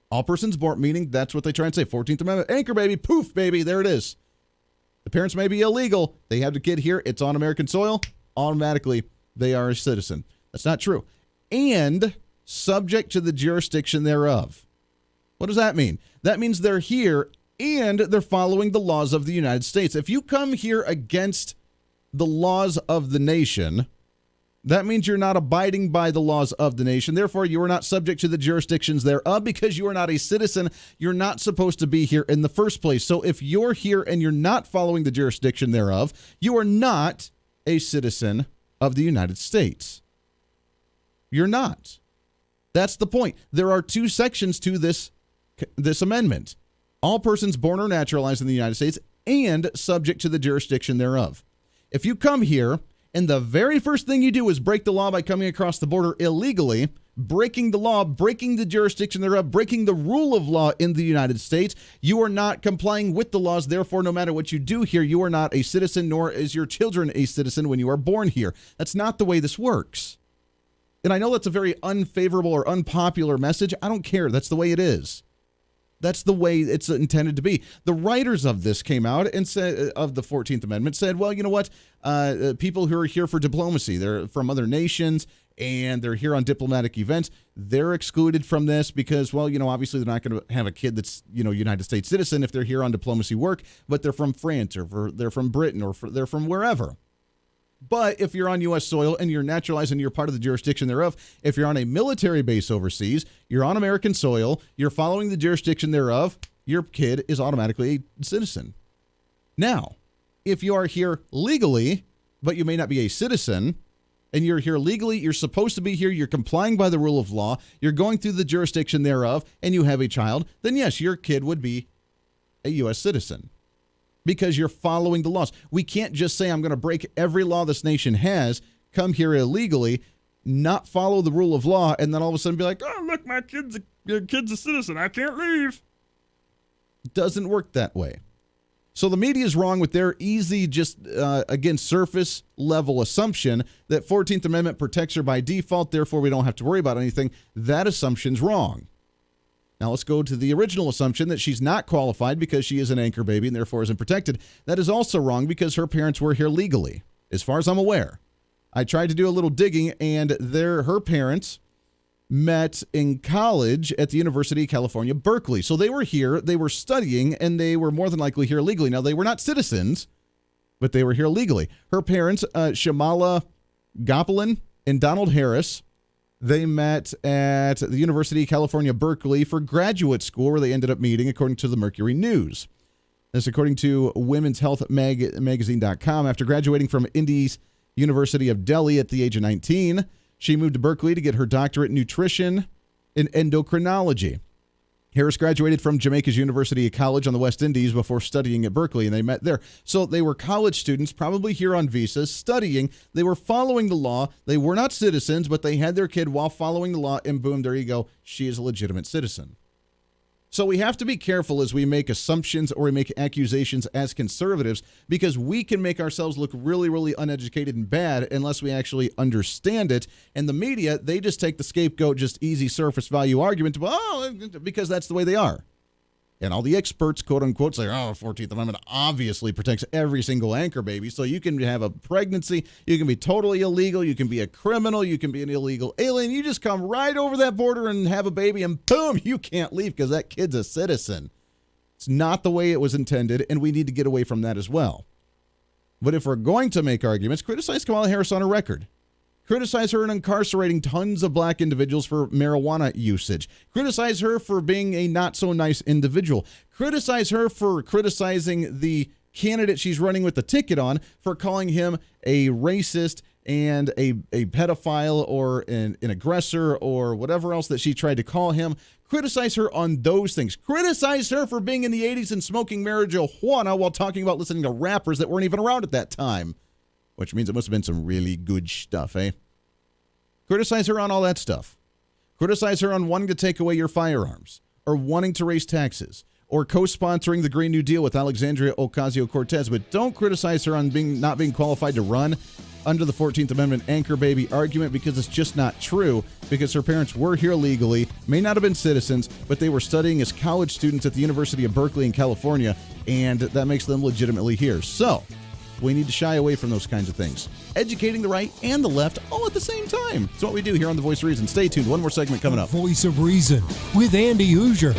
All persons born, meaning that's what they try and say. 14th Amendment, anchor baby, poof, baby, there it is. The parents may be illegal. They have the kid here. It's on American soil. Automatically, they are a citizen. That's not true. And subject to the jurisdiction thereof. What does that mean? That means they're here and they're following the laws of the United States. If you come here against the laws of the nation, that means you're not abiding by the laws of the nation. Therefore, you are not subject to the jurisdictions thereof because you are not a citizen. You're not supposed to be here in the first place. So if you're here and you're not following the jurisdiction thereof, you are not a citizen of the United States. You're not. That's the point. There are two sections to this amendment. All persons born or naturalized in the United States and subject to the jurisdiction thereof. If you come here and the very first thing you do is break the law by coming across the border illegally, breaking the law, breaking the jurisdiction thereof, breaking the rule of law in the United States, you are not complying with the laws. Therefore, no matter what you do here, you are not a citizen, nor is your children a citizen when you are born here. That's not the way this works. And I know that's a very unfavorable or unpopular message. I don't care. That's the way it is. That's the way it's intended to be. The writers of this came out and said, of the 14th Amendment, said, well, you know what? People who are here for diplomacy, they're from other nations, and they're here on diplomatic events, they're excluded from this because, well, obviously they're not going to have a kid that's, United States citizen if they're here on diplomacy work, but they're from France or they're from Britain or they're from wherever. But if you're on U.S. soil and you're naturalized and you're part of the jurisdiction thereof, if you're on a military base overseas, you're on American soil, you're following the jurisdiction thereof, your kid is automatically a citizen. Now, if you are here legally, but you may not be a citizen, and you're here legally, you're supposed to be here, you're complying by the rule of law, you're going through the jurisdiction thereof, and you have a child, then yes, your kid would be a U.S. citizen. Because you're following the laws. We can't just say, I'm going to break every law this nation has, come here illegally, not follow the rule of law, and then all of a sudden be like, oh, look, my kid's a citizen. I can't leave. It doesn't work that way. So the media is wrong with their easy, again, surface level assumption that 14th Amendment protects her by default, therefore we don't have to worry about anything. That assumption's wrong. Now let's go to the original assumption that she's not qualified because she is an anchor baby and therefore isn't protected. That is also wrong because her parents were here legally, as far as I'm aware. I tried to do a little digging, and her parents met in college at the University of California, Berkeley. So they were here, they were studying, and they were more than likely here legally. Now, they were not citizens, but they were here legally. Her parents, Shamala Gopalin and Donald Harris, they met at the University of California, Berkeley for graduate school, where they ended up meeting, according to the Mercury News. This according to Women's Health Magazine.com. After graduating from Indies University of Delhi at the age of 19, she moved to Berkeley to get her doctorate in nutrition and endocrinology. Harris graduated from Jamaica's University College on the West Indies before studying at Berkeley, and they met there. So they were college students, probably here on visas, studying. They were following the law. They were not citizens, but they had their kid while following the law, and boom, there you go. She is a legitimate citizen. So we have to be careful as we make assumptions or we make accusations as conservatives, because we can make ourselves look really, really uneducated and bad unless we actually understand it. And the media, they just take the scapegoat, just easy surface value argument, because that's the way they are. And all the experts, quote unquote, say, 14th Amendment obviously protects every single anchor baby. So you can have a pregnancy, you can be totally illegal, you can be a criminal, you can be an illegal alien. You just come right over that border and have a baby, and boom, you can't leave because that kid's a citizen. It's not the way it was intended, and we need to get away from that as well. But if we're going to make arguments, criticize Kamala Harris on her record. Criticize her in incarcerating tons of black individuals for marijuana usage. Criticize her for being a not-so-nice individual. Criticize her for criticizing the candidate she's running with the ticket on for calling him a racist and a pedophile or an aggressor or whatever else that she tried to call him. Criticize her on those things. Criticize her for being in the 80s and smoking marijuana while talking about listening to rappers that weren't even around at that time. Which means it must have been some really good stuff, eh? Criticize her on all that stuff. Criticize her on wanting to take away your firearms, or wanting to raise taxes, or co-sponsoring the Green New Deal with Alexandria Ocasio-Cortez, but don't criticize her on not being qualified to run under the 14th Amendment anchor baby argument, because it's just not true, because her parents were here legally, may not have been citizens, but they were studying as college students at the University of Berkeley in California, and that makes them legitimately here. So we need to shy away from those kinds of things. Educating the right and the left all at the same time. It's what we do here on The Voice of Reason. Stay tuned. One more segment coming up. Voice of Reason with Andy Hooser.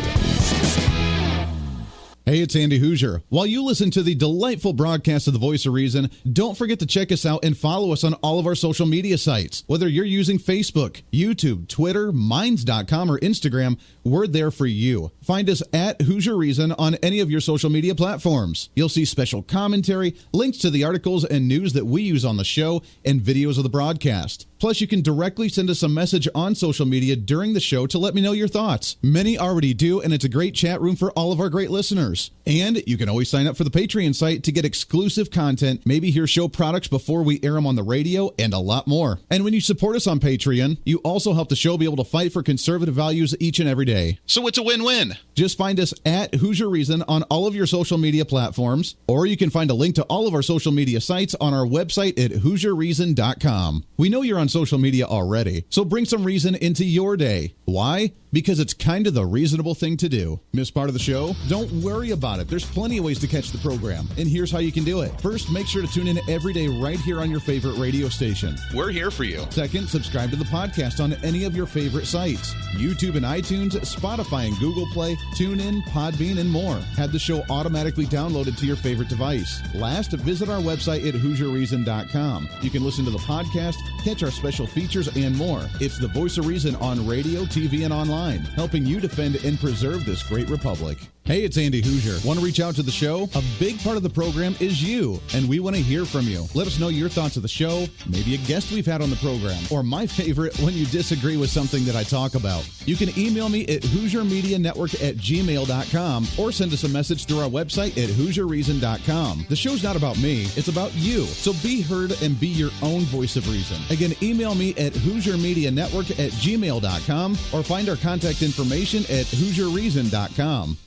Hey, it's Andy Hooser. While you listen to the delightful broadcast of The Voice of Reason, don't forget to check us out and follow us on all of our social media sites. Whether you're using Facebook, YouTube, Twitter, Minds.com, or Instagram, we're there for you. Find us at Hooser Reason on any of your social media platforms. You'll see special commentary, links to the articles and news that we use on the show, and videos of the broadcast. Plus, you can directly send us a message on social media during the show to let me know your thoughts. Many already do, and it's a great chat room for all of our great listeners. And you can always sign up for the Patreon site to get exclusive content, maybe hear show products before we air them on the radio, and a lot more. And when you support us on Patreon, you also help the show be able to fight for conservative values each and every day. So it's a win-win. Just find us at Hooser Reason on all of your social media platforms, or you can find a link to all of our social media sites on our website at HooserReason.com. We know you're on on social media already, so bring some reason into your day. Why? Because it's kind of the reasonable thing to do. Miss part of the show? Don't worry about it. There's plenty of ways to catch the program, and here's how you can do it. First, make sure to tune in every day right here on your favorite radio station. We're here for you. Second, subscribe to the podcast on any of your favorite sites. YouTube and iTunes, Spotify and Google Play, TuneIn, Podbean, and more. Have the show automatically downloaded to your favorite device. Last, visit our website at HooserReason.com. You can listen to the podcast, catch our special features, and more. It's the voice of reason on radio, TV, and online, helping you defend and preserve this great republic. Hey, it's Andy Hooser. Want to reach out to the show? A big part of the program is you, and we want to hear from you. Let us know your thoughts of the show, maybe a guest we've had on the program, or my favorite, when you disagree with something that I talk about. You can email me at HooserMediaNetwork@gmail.com or send us a message through our website at HooserReason.com. The show's not about me, it's about you. So be heard and be your own voice of reason. Again, email me at HooserMediaNetwork@gmail.com or find our contact information at HooserReason.com.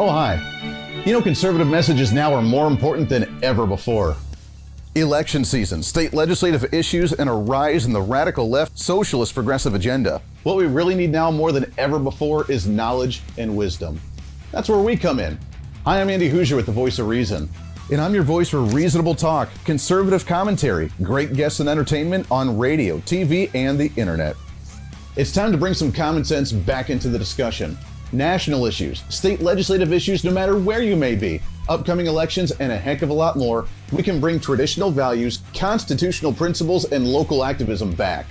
Oh, hi. You know, conservative messages now are more important than ever before. Election season, state legislative issues, and a rise in the radical left socialist progressive agenda. What we really need now more than ever before is knowledge and wisdom. That's where we come in. Hi, I'm Andy Hooser with the Voice of Reason. And I'm your voice for reasonable talk, conservative commentary, great guests and entertainment on radio, TV, and the internet. It's time to bring some common sense back into the discussion. National issues, state legislative issues, no matter where you may be, upcoming elections, and a heck of a lot more, we can bring traditional values, constitutional principles, and local activism back.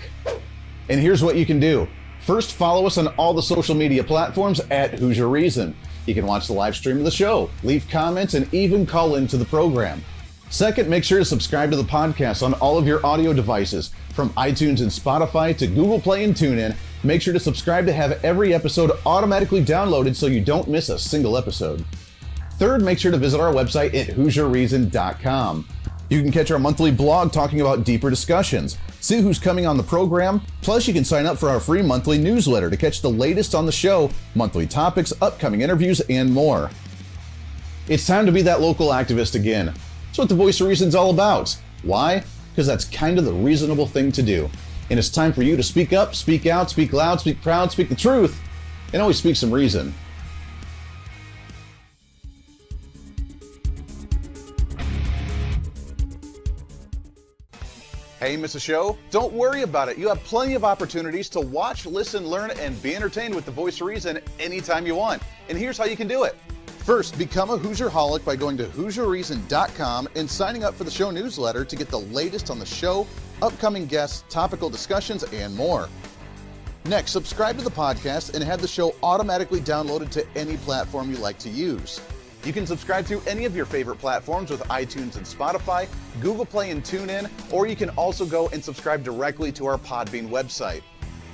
And here's what you can do. First, follow us on all the social media platforms at Hooser Reason. You can watch the live stream of the show, leave comments, and even call into the program. Second, make sure to subscribe to the podcast on all of your audio devices, from iTunes and Spotify to Google Play and TuneIn. Make sure to subscribe to have every episode automatically downloaded so you don't miss a single episode. Third, make sure to visit our website at HooserReason.com. You can catch our monthly blog talking about deeper discussions, see who's coming on the program, plus you can sign up for our free monthly newsletter to catch the latest on the show, monthly topics, upcoming interviews, and more. It's time to be that local activist again. That's what the Voice of Reason's all about. Why? Because that's kind of the reasonable thing to do. And it's time for you to speak up, speak out, speak loud, speak proud, speak the truth, and always speak some reason. Hey, miss a show? Don't worry about it. You have plenty of opportunities to watch, listen, learn, and be entertained with the Voice of Reason anytime you want. And here's how you can do it. First, become a Hooserholic by going to HooserReason.com and signing up for the show newsletter to get the latest on the show, upcoming guests, topical discussions, and more. Next, subscribe to the podcast and have the show automatically downloaded to any platform you like to use. You can subscribe through any of your favorite platforms with iTunes and Spotify, Google Play and TuneIn, or you can also go and subscribe directly to our Podbean website.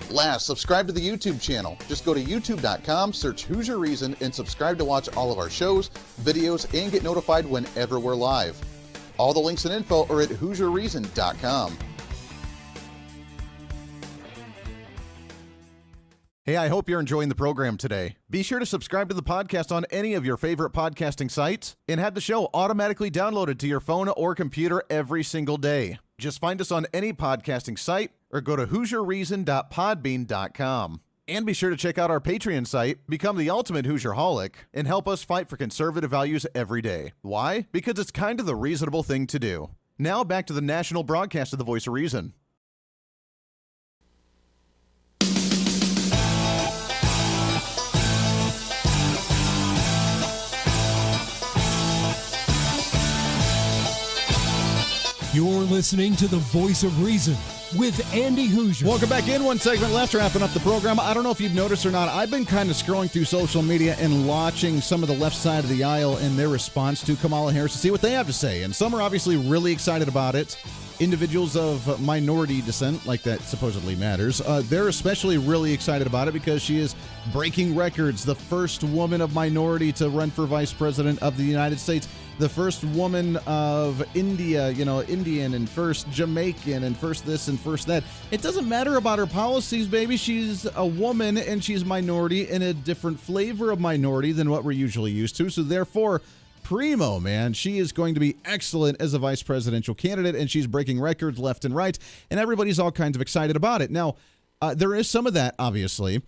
Last, subscribe to the YouTube channel. Just go to youtube.com, search Hooser Reason, and subscribe to watch all of our shows, videos, and get notified whenever we're live. All the links and info are at HooserReason.com. Hey, I hope you're enjoying the program today. Be sure to subscribe to the podcast on any of your favorite podcasting sites and have the show automatically downloaded to your phone or computer every single day. Just find us on any podcasting site or go to HooserReason.podbean.com. And be sure to check out our Patreon site, become the ultimate Hooserholic, and help us fight for conservative values every day. Why? Because it's kind of the reasonable thing to do. Now back to the national broadcast of the Voice of Reason. You're listening to the Voice of Reason with Andy Hooser. Welcome back in. One segment left, wrapping up the program. I don't know if you've noticed or not, I've been kind of scrolling through social media and watching some of the left side of the aisle and their response to Kamala Harris to see what they have to say. And some are obviously really excited about it. Individuals of minority descent, like that supposedly matters, they're especially really excited about it because she is breaking records. The first woman of minority to run for vice president of the United States. The first woman of India, Indian, and first Jamaican, and first this and first that. It doesn't matter about her policies, baby. She's a woman, and she's minority in a different flavor of minority than what we're usually used to. So therefore, primo, man. She is going to be excellent as a vice presidential candidate, and she's breaking records left and right, and everybody's all kinds of excited about it. Now, there is some of that, obviously,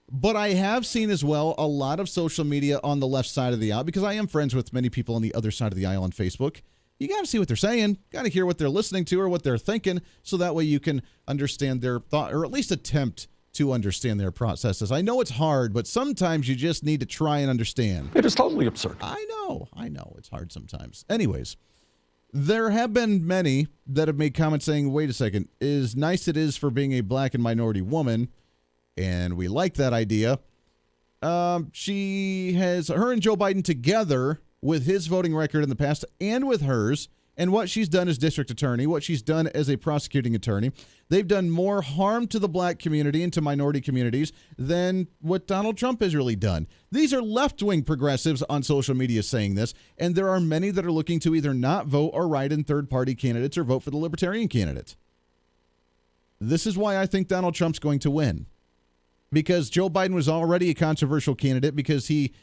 but I have seen as well a lot of social media on the left side of the aisle, because I am friends with many people on the other side of the aisle on Facebook. You got to see what they're saying, got to hear what they're listening to or what they're thinking, so that way you can understand their thought, or at least attempt to understand their processes. I know it's hard, but sometimes you just need to try and understand. It is totally absurd. I know. It's hard sometimes. Anyways, there have been many that have made comments saying, wait a second, as nice it is for being a black and minority woman, and we like that idea, she has, her and Joe Biden together, with his voting record in the past and with hers, and what she's done as district attorney, what she's done as a prosecuting attorney, they've done more harm to the black community and to minority communities than what Donald Trump has really done. These are left-wing progressives on social media saying this, and there are many that are looking to either not vote or write in third-party candidates or vote for the Libertarian candidate. This is why I think Donald Trump's going to win. Because Joe Biden was already a controversial candidate because he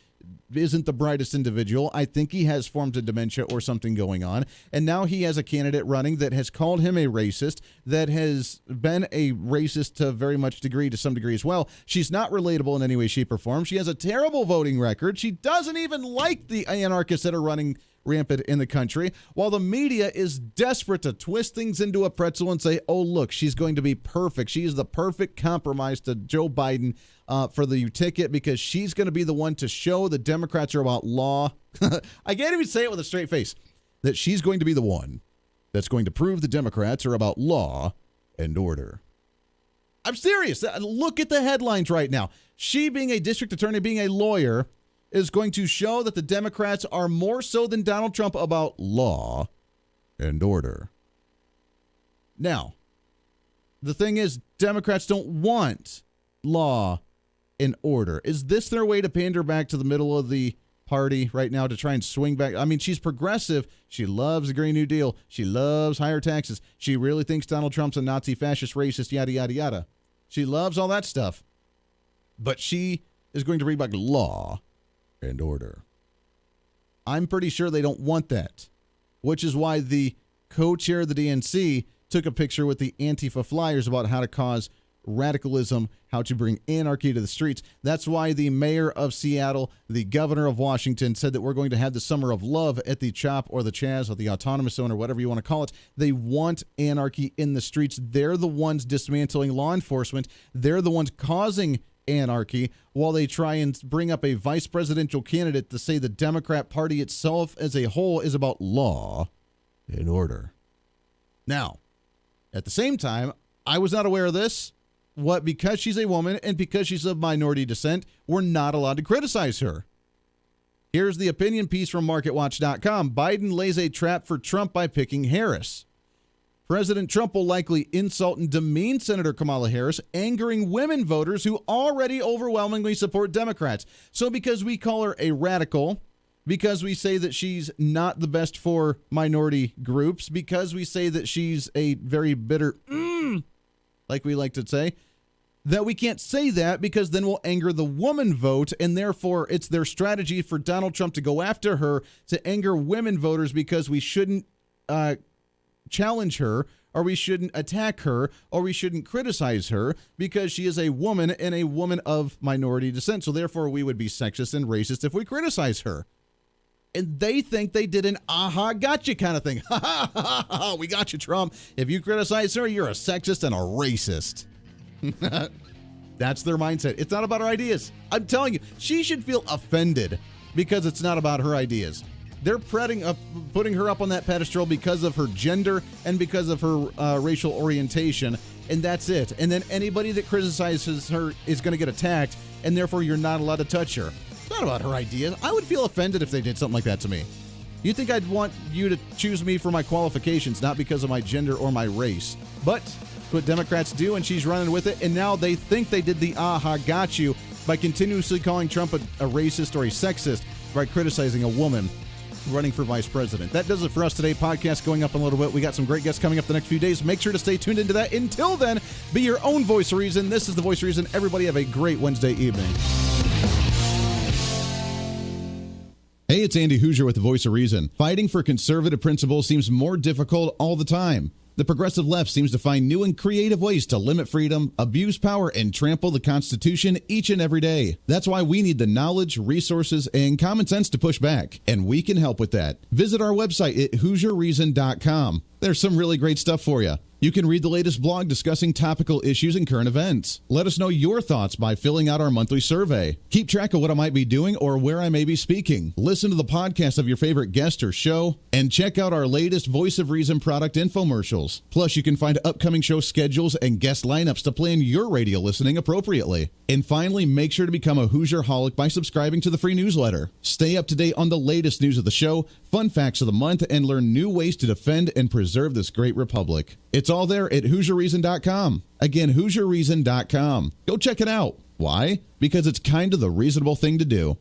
isn't the brightest individual. I think he has forms of dementia or something going on. And now he has a candidate running that has called him a racist, that has been a racist to some degree as well. She's not relatable in any way, shape, or form. She has a terrible voting record. She doesn't even like the anarchists that are running rampant in the country, while the media is desperate to twist things into a pretzel and say, oh, look, she's going to be perfect. She is the perfect compromise to Joe Biden for the ticket, because she's going to be the one to show the Democrats are about law. I can't even say it with a straight face, that she's going to be the one that's going to prove the Democrats are about law and order. I'm serious. Look at the headlines right now. She, being a district attorney, being a lawyer, is going to show that the Democrats are more so than Donald Trump about law and order. Now, the thing is, Democrats don't want law and order. Is this their way to pander back to the middle of the party right now to try and swing back? I mean, she's progressive. She loves the Green New Deal. She loves higher taxes. She really thinks Donald Trump's a Nazi, fascist, racist, yada, yada, yada. She loves all that stuff. But she is going to bring back law and order. I'm pretty sure they don't want that, which is why the co-chair of the DNC took a picture with the Antifa flyers about how to cause radicalism, how to bring anarchy to the streets. That's why the mayor of Seattle, the governor of Washington, said that we're going to have the Summer of Love at the CHOP or the Chaz or the Autonomous Zone or whatever you want to call it. They want anarchy in the streets. They're the ones dismantling law enforcement. They're the ones causing anarchy, while they try and bring up a vice presidential candidate to say the Democrat Party itself as a whole is about law and order. Now, at the same time, I was not aware of this. Because she's a woman and because she's of minority descent, we're not allowed to criticize her. Here's the opinion piece from MarketWatch.com. Biden lays a trap for Trump by picking Harris. President Trump will likely insult and demean Senator Kamala Harris, angering women voters who already overwhelmingly support Democrats. So because we call her a radical, because we say that she's not the best for minority groups, because we say that she's a very bitter, like we like to say, that we can't say that because then we'll anger the woman vote, and therefore it's their strategy for Donald Trump to go after her to anger women voters because we shouldn't challenge her, or we shouldn't attack her, or we shouldn't criticize her because she is a woman and a woman of minority descent. So therefore we would be sexist and racist if we criticize her. And they think they did an aha, gotcha kind of thing. Ha ha ha ha, we got you, Trump. If you criticize her, you're a sexist and a racist. That's their mindset. It's not about her ideas. I'm telling you, she should feel offended because it's not about her ideas. They're putting her up on that pedestal because of her gender and because of her racial orientation, and that's it. And then anybody that criticizes her is going to get attacked, and therefore you're not allowed to touch her. It's not about her ideas. I would feel offended if they did something like that to me. You think I'd want you to choose me for my qualifications, not because of my gender or my race. But it's what Democrats do, and she's running with it, and now they think they did the aha, got you by continuously calling Trump a racist or a sexist by criticizing a woman running for vice president. That does it for us today. Podcast going up in a little bit. We got some great guests coming up the next few days. Make sure to stay tuned into that. Until then, be your own voice of reason. This is the Voice of Reason. Everybody have a great Wednesday evening. Hey, Hey, it's Andy Hooser with the Voice of Reason. Fighting for conservative principles seems more difficult all the time. The progressive left seems to find new and creative ways to limit freedom, abuse power, and trample the Constitution each and every day. That's why we need the knowledge, resources, and common sense to push back, and we can help with that. Visit our website at HooserReason.com. There's some really great stuff for you. You can read the latest blog discussing topical issues and current events. Let us know your thoughts by filling out our monthly survey. Keep track of what I might be doing or where I may be speaking. Listen to the podcast of your favorite guest or show, and check out our latest Voice of Reason product infomercials. Plus, you can find upcoming show schedules and guest lineups to plan your radio listening appropriately. And finally, make sure to become a Hoosier-holic by subscribing to the free newsletter. Stay up to date on the latest news of the show, fun facts of the month, and learn new ways to defend and preserve this great republic. It's all there at HooserReason.com. Again, HooserReason.com. Go check it out. Why? Because it's kind of the reasonable thing to do.